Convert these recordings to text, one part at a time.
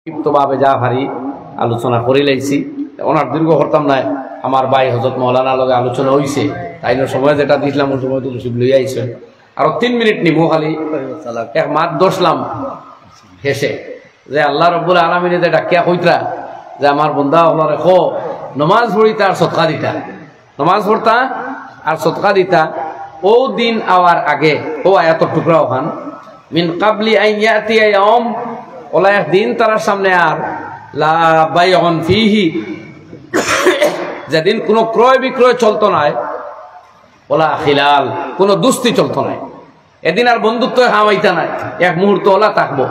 সংক্ষিপ্তভাবে যা পারি আলোচনা করে লাইছি। ওনার দীর্ঘ হরতাম নাই, আমার ভাই হযরত মাওলানা লগে আলোচনা হইছে, তাই সময় যেটা দিছিলাম ওই সময় তো নসিব লইয়া আইছে। আরো 3 মিনিট নিবো, খালি এক মাত দশলাম হেসে যে আল্লাহ রব্বুল আলামিনে যে ডাকিয়া কইতরা যে আমার বন্দা হলো রেখো নমাজ পড়িতা আর সদকা দিতা, নমাজ পড়তা আর সদকা দিতা। ও দিন আওয়ার আগে ও আয়াতের টুকরা ওখান মিন কাবলি আন ইয়াতিয়া ইয়াউম, ওলা একদিন তার সামনে আর লা বাইউন ফিহি, যেদিন কোনো ক্রয় বিক্রয় চলতো নাই, ওলা খিলাল, কোনো দুস্তি চলতো নাই। এদিন আর বন্ধুত্ব হামাইতা নাই, এক মুহূর্ত ওলা থাকবো,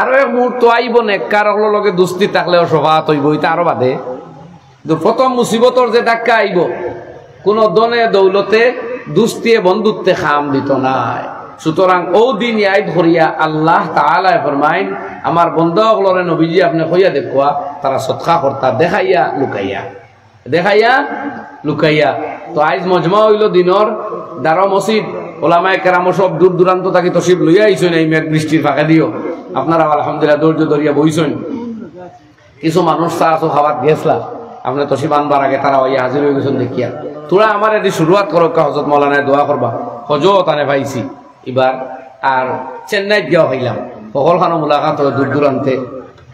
আরো এক মুহূর্ত আইব নেককার ওগুলোর লগে দুস্তি থাকলেও সভাত হইব, এটা আরো বাদে। কিন্তু প্রথম মুসিবতর যে ধাক্কা আইব, কোন দনে দৌলতে দুস্তিয়ে বন্ধুত্বে খাম দিত নাই। সুতরাং ও দিন ইয়াদ করিয়া আল্লাহ তাআলা ফরমাইন আমার বন্দাগুলোরে নবীজি আপনি কইয়া দেখুয়া তারা সদকা করতা দেখাইয়া লুকাইয়া, দেখাইয়া লুকাইয়া। তো আজ মজমা হইল দিনর 12 মসজিদ, ওলামায়ে কেরাম সব দূর দূরান্ত থাকি তশরিফ লইয়া আইছেন এই মেঘ বৃষ্টির ফাঁকা দিও। আপনারা আলহামদুলিল্লাহ ধৈর্য ধরিয়া বইছেন। কিছু মানুষ চা আছো খাবার গেছলা, আপনি তশরিফ আনবার আগে তারা ওই হাজির হয়ে গেছেন দেখিয়া। তোরা আমার এটি শুরুয়াত করো, হযরত মাওলানায় দোয়া করবা, হজও তানে পাইছি এবার। আর চেন্নাইত গিয়া হইলাম, সকলখানো মুলাকাত হয় দূর দূরান্তে।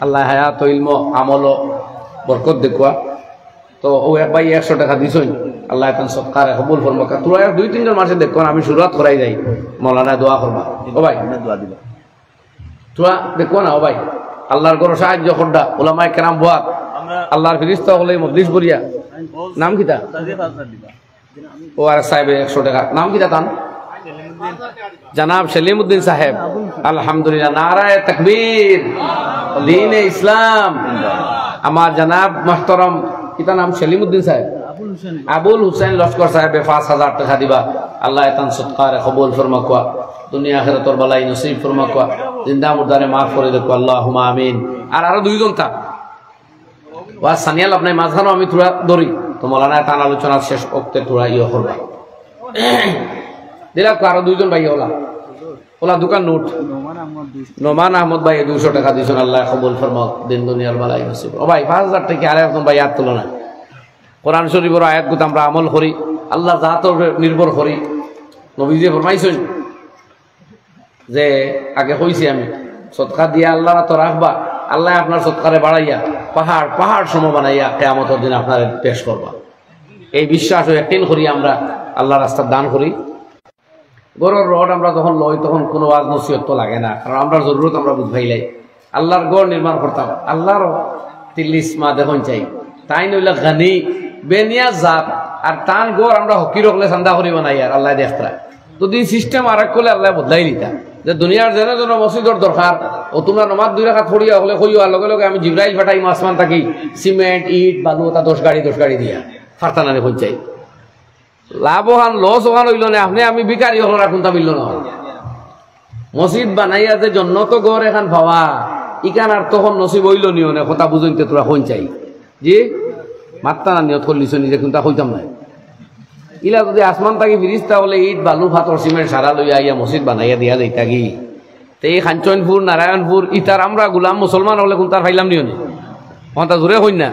আল্লাহ হায়াত ইলম আমল বরকত দেখুয়া। তো ও এক ভাই 100 টাকা দিছই, আল্লাহ এখন সৎকার কবুল ফরমাক। তোরা 2-3 জন মাসে দেখো আমি শুরুয়াত করাই যাই, মাওলানায় দোয়া করবা। ও ভাই দোয়া দিবা, তোরা দেখো না ও ভাই আল্লাহর ঘর সাহায্য করডা, ওলামায়ে কেরাম বুয়া আল্লাহর ফেরেশতা হলে মজলিস বরিয়া। নাম কিতা? ও আর সাহেব 100 টাকা। নাম কিতা তান? জনাব সেলিমউদ্দিন সাহেব। আলহামদুলিল্লাহ, নারায়ে তাকবীর, দ্বীনে ইসলাম। আমার জনাব মুহতারাম কিতা নাম? সেলিমউদ্দিন সাহেব, আবুল হুসেন লস্কর সাহেব 5000 টাকা দিবা। আল্লাহ এতান সদকারে কবুল ফরমাকুয়া, দুনিয়া আখিরাতর বালাই নসিব ফরমাকুয়া, জিন্দা মুর্দারে মাফ করে দেখো, আল্লাহুম্মা আমিন। আর আরো 2 জন তা ওয়া সানিয়াল আপনার মাঝখানে আমি তোরা ধরি, তো মাওলানা তান আলোচনার শেষ ওক্তে তোরা ইয়ে করবা দিলা। আরো 2 জন ভাই ওলা ওলা দোকান নোট নোমান আহমদ ভাই 200 টাকা দিয়েছেন, আল্লাহ কবুল ফরমাক, দিন দুনিয়ার বালাই নসিব। ও ভাই 5000 টাকা আর একজন ভাই হাত তুলো না। কোরআন শরীফের আয়াতগুলো আমরা আমল করি, আল্লাহ জাতের নির্ভর করি। নবীজি ফরমাইছেন যে আগে কইছি আমি সদকা দিয়া আল্লাহ তো রাখবা, আল্লাহ আপনার সদকারে বাড়াইয়া পাহাড় পাহাড় সম বানাইয়া কিয়ামতের দিন আপনার পেশ করবা। এই বিশ্বাস ও ইয়াকিন করি আমরা আল্লাহ রাস্তার দান করি। গড়ের রড আমরা যখন লই তখন কোনো ওয়াজ নসিহত তো লাগে না, কারণ আমরা জরুরত আমরা বুঝাইলাই। আল্লাহর গড় নির্মাণ করতাম, আল্লাহর 30 মা দেখুন চাই, তাই নইলে গানি বেনিয়া জাত আর টান গড় আমরা হকি রকলে চান্দা করি বানাই। আর আল্লাহ দেখতা যদি সিস্টেম আর এক করলে আল্লাহ বদলাই দিতা যে দুনিয়ার যেন যেন মসজিদর দরকার, ও তোমরা নমাজ 2 রাকাত পড়িয়া হলে কইয়া লগে লগে আমি জিব্রাইল পাঠাই আসমান থাকি সিমেন্ট ইট বালু তা 10 গাড়ি দিয়া ফারতানানে পৌঁছাই। লাভ ওখান লস ওখান হইল না, আপনি আমি বিকারি হল রাখুন তা মিলল না। মসজিদ বানাইয়া যে জন্নত গড় এখান পাওয়া ইকান আর তখন নসিব হইল নিও না, কথা বুঝইতে তোরা কোন চাই জি মাত্তা না নিয়ত করলিস নিজে কিন্তু হইতাম না। ইলা যদি আসমান থাকি ফিরিস্তা হলে ইট বালু ফাতর সিমেন্ট সারা লইয়া ইয়া মসজিদ বানাইয়া দিয়া যাইতা কি তে এই খানচনপুর নারায়ণপুর ইতার আমরা গুলাম মুসলমান হলে কোন তার ফাইলাম নিও না, কথা জোরে হইন না।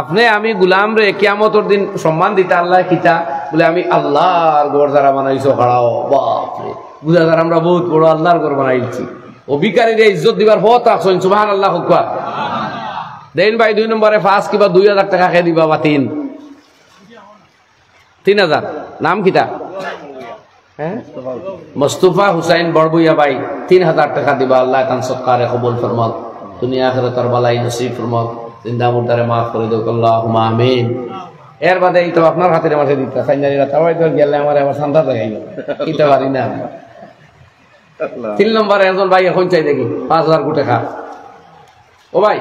আপনি আমি গুলাম রে কিয়ামতের দিন সম্মান দিতে আল্লাহ কিতা বলে আমি আল্লাহর ঘর যারা বানাইছো খাড়াও, বাপরে বুঝা যারা আমরা বহুত বড় আল্লাহর ঘর বানাইছি। ও বিকারীরে ইজ্জত দিবার পথ রাখছেন, সুবহানাল্লাহ হুকবা দেন ভাই। 2 নম্বরে 5 কিবা 2000 টাকা খেয়ে দিবা বা 3000। নাম কিতা? হ্যাঁ মুস্তাফা হুসাইন বড়বুইয়া ভাই 3000 টাকা দিবা। আল্লাহ তান সদকারে কবুল ফরমাক, দুনিয়া আখিরাতের বালাই নসিব ফরমাক, জিন্দা মুর্দারে মাফ করে দেও, আল্লাহুম্মা আমিন। এর বাদে এই তো আপনার হাতের মাঝে দিতা সাইনারিরা তাওই তো গেলে আমার আবার সান্দা দেখাইল কিতা পারি না। 3 নম্বরে একজন ভাই এখন চাই দেখি 5000 টাকা। ও ভাই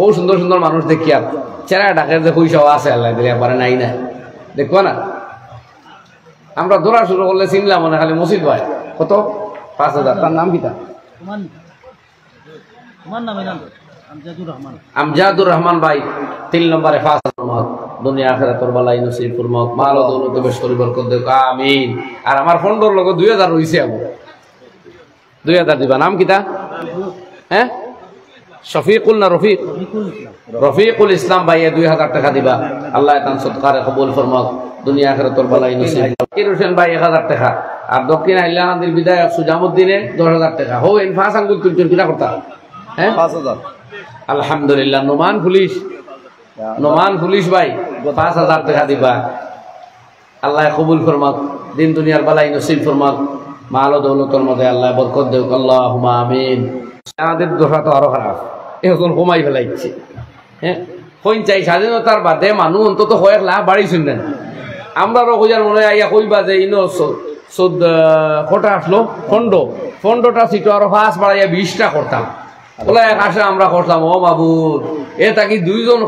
ও সুন্দর সুন্দর মানুষ দেখি আর চেরা ডাকের যে পয়সাও আছে আল্লাহ দিলে একবারে নাই না, দেখবো না আমরা দৌড়া শুরু করলে চিনলাম মনে খালি মসজিদ ভাই কত 5000। তার নাম কিতা? আমজাদুর রহমান ভাই 3 নম্বরে 5000। দুনিয়া আখিরাতের বালাই নসিব ফরমাক, মাল ও দৌলতে বেশ করি বরকত দেও, আমিন। আর আমার ফন্ডর লগে 2000 হইছে, 2000 দিবা। নাম কিতা? হ্যাঁ শফিকুল না রফিক? রফিকুল ইসলাম ভাইয়া 2000 টাকা দিবা। আল্লাহ তান সদকারে কবুল ফরমাক, দুনিয়া আখিরাতের বালাই নসিব। জাকির হোসেন ভাই 1000 টাকা। আর দক্ষিণ হাইলাকান্দির বিধায়ক সুজামুদ্দিনে 10000 টাকা। হো এন 5 আঙ্গুল তুলছেন কিনা করতা? হ্যাঁ 5000। আলহামদুলিল্লাহ। নোমান পুলিশ ভাই 5000 টাকা দিবা। আল্লাহ কবুল ফরমাক, দিন দুনিয়ার বালাই নসিব ফরমাক, মাল ও দৌলতের মধ্যে আল্লাহ বরকত দেউক। আল্লাহুম্মা আমিন। আমাদের দোষা তো আরো খারাপ, এখন কমাই ফেলাইছে। হ্যাঁ কইন চাই স্বাধীনতার বাদে মানুষ অন্তত কয়েক লাখ বাড়িয়েছেন না। আমরা রোজার মনে আইয়া কইবা যে ইনো কটা আসলো ফন্ডটা সিটো আরো 5 বাড়াইয়া 20টা করতাম। বলে এক আশা আমরা করতাম। ও বাবুর এ তাকি দুইজন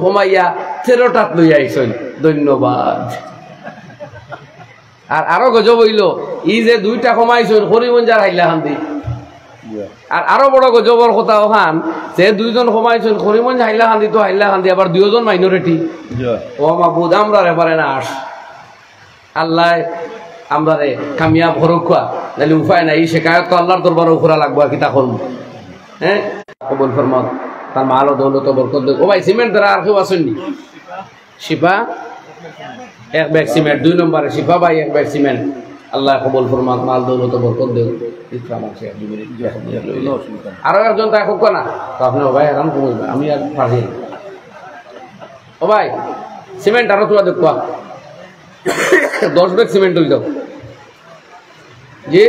কমাইয়া 13টাত লই আইসেন, ধন্যবাদ। আর আরো গজব হইল ই যে 2টা কমাইছেন করিমঞ্জার হাইলাকান্দি। আর আরো বড় গজবর কথা ওখান যে 2জন কমাইছেন করিমঞ্জ হাইলাকান্দি, তো হাইলাকান্দি আবার 2জন মাইনরিটি। ও মাহবুদ আমরা রেপারে না আস, আল্লাহ আমরা রে কামিয়াব হরকুয়া, নাহলে উপায় নাই। শেখায়ত তো আল্লাহর দরবারে উখরা লাগবো, কিতা করবো। হ্যাঁ কবুল ফরমাক, তার মাল ও দৌলত বরকত দেব। ও ভাই সিমেন্ট দ্বারা আর কেউ আসেননি? শিফা 1 ব্যাগ সিমেন্ট, 2 নম্বরে শিফা ভাই 1 ব্যাগ সিমেন্ট। আল্লাহ কবুল ফরমাক, মাল দৌলত বরকত দেব। আরো একজন তাই হোক না তো আপনি ভাই এখন কমবে, আমি আর পারি। ও ভাই সিমেন্ট আরো তোলা দেখবা 10 ব্যাগ সিমেন্ট হইল জি।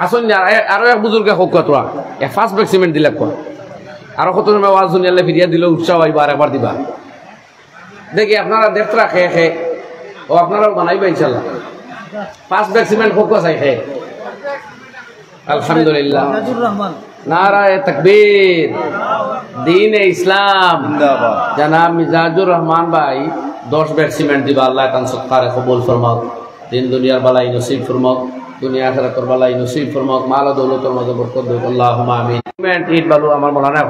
আসুন আরো এক বুজুর্গে হোক তোরা 5 ব্যাগ সিমেন্ট দিলে কোয়া। আরো কত সময় ওয়াজ শুনিয়ালে ফিরিয়া দিলে উৎসাহ হইবা, আর একবার দিবা। দেখি আপনারা দেখরা খেয়ে ও আপনারাও বানাইবা ইনশাল্লাহ। 5 ব্যাগ সিমেন্ট হোক চাই খেয়ে। আলহামদুলিল্লাহ, নারায়ে তাকবীর, দ্বীনে ইসলাম। জনাব মিজাজুর রহমান ভাই 10 ব্যাগ সিমেন্ট দিবা। আল্লাহ তান সদকারে কবুল ফরমাক, দিন দুনিয়ার বালাই নসিব ফরমাক, দুনিয়া আখিরাতের বালাই নসিব ফরমাক, মাল ও দৌলতের মধ্যে বরকত দেব। আল্লাহুম্মা আমিন। সিমেন্ট ইট বালু আমার মনে হয়